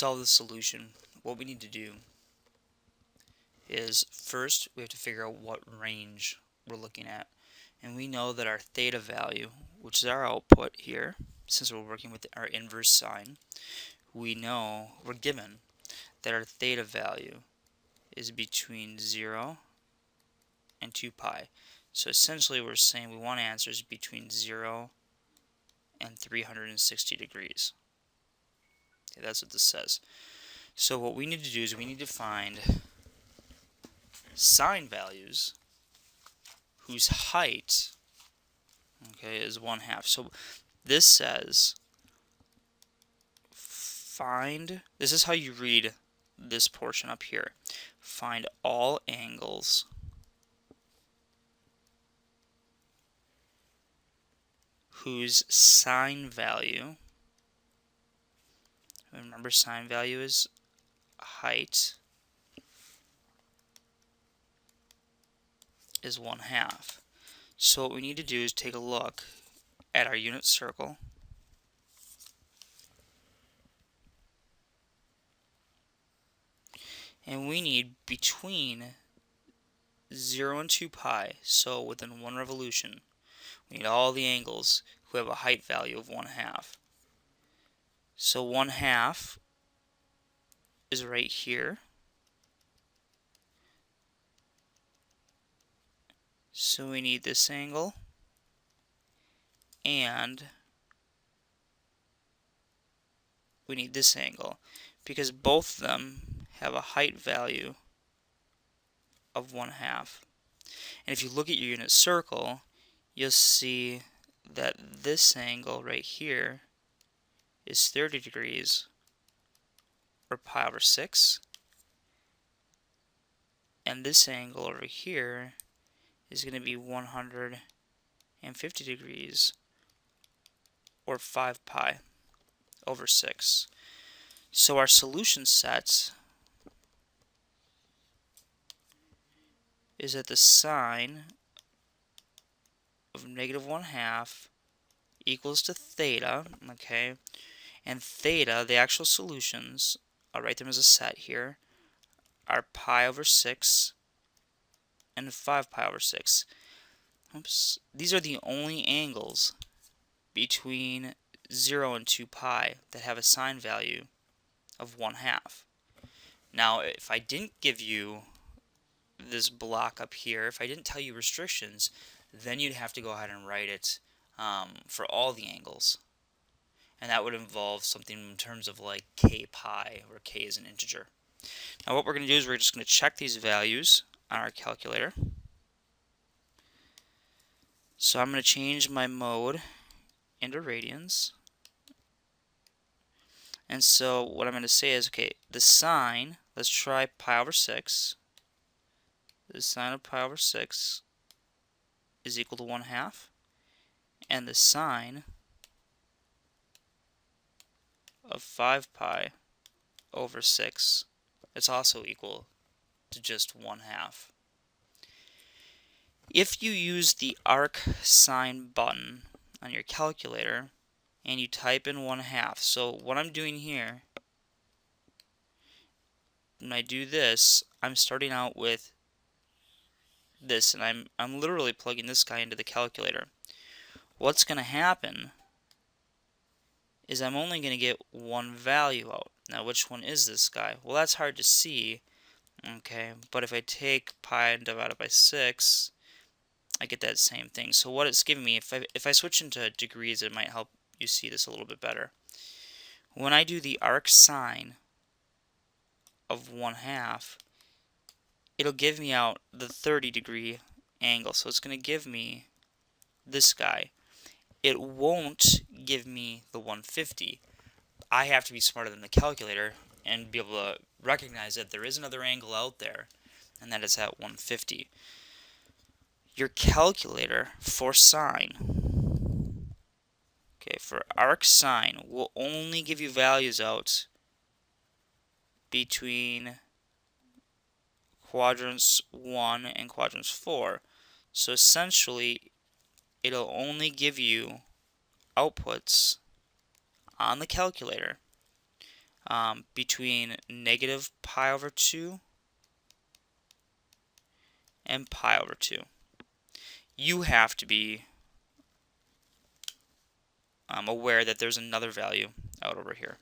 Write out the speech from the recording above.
solve the solution, what we need to do is first we have to figure out what range we're looking at. And we know that our theta value, which is our output here, since we're working with our inverse sine, we know we're given that our theta value is between 0 and 2 pi. So essentially we're saying we want answers between 0 and 360 degrees. Okay, that's what this says. So what we need to do is we need to find sine values whose height, okay, is 1/2. So this says this is how you read this portion up here. Find all angles whose sine value, remember sine value is height, is 1/2. So what we need to do is take a look at our unit circle. And we need between 0 and 2 pi, so within one revolution, we need all the angles who have a height value of 1/2. So 1/2 is right here. So we need this angle and we need this angle because both of them have a height value of 1/2. And if you look at your unit circle, you'll see that this angle right here is 30 degrees, or pi over 6. And this angle over here is going to be 150 degrees, or 5 pi over 6. So our solution set is that the sine of negative 1/2 equals to theta, okay? And theta, the actual solutions, I'll write them as a set here, are pi over 6 and 5 pi over 6. Oops. These are the only angles between 0 and 2 pi that have a sine value of 1/2. Now, if I didn't give you this block up here, if I didn't tell you restrictions, then you'd have to go ahead and write it for all the angles. And that would involve something in terms of like k pi, where k is an integer. Now what we're going to do is we're just going to check these values on our calculator. So I'm going to change my mode into radians. And so what I'm going to say is, okay, the sine, let's try pi over 6. The sine of pi over 6 is equal to 1/2. And the sine of 5 pi over 6, it's also equal to just 1/2. If you use the arc sine button on your calculator and you type in 1/2, so what I'm doing here, when I do this, I'm starting out with this, and I'm literally plugging this guy into the calculator. What's going to happen is I'm only going to get one value out. Now, which one is this guy? Well, that's hard to see, okay, but if I take pi and divide it by 6, I get that same thing. So what it's giving me, if I switch into degrees, it might help you see this a little bit better. When I do the arc sine of 1/2, it'll give me out the 30-degree angle. So it's going to give me this guy. It won't give me the 150. I have to be smarter than the calculator and be able to recognize that there is another angle out there, and that is at 150. Your calculator for sine, okay, for arc sine, will only give you values out between quadrants 1 and quadrants 4. So essentially, it'll only give you outputs on the calculator between negative pi over 2 and pi over 2. You have to be aware that there's another value out over here.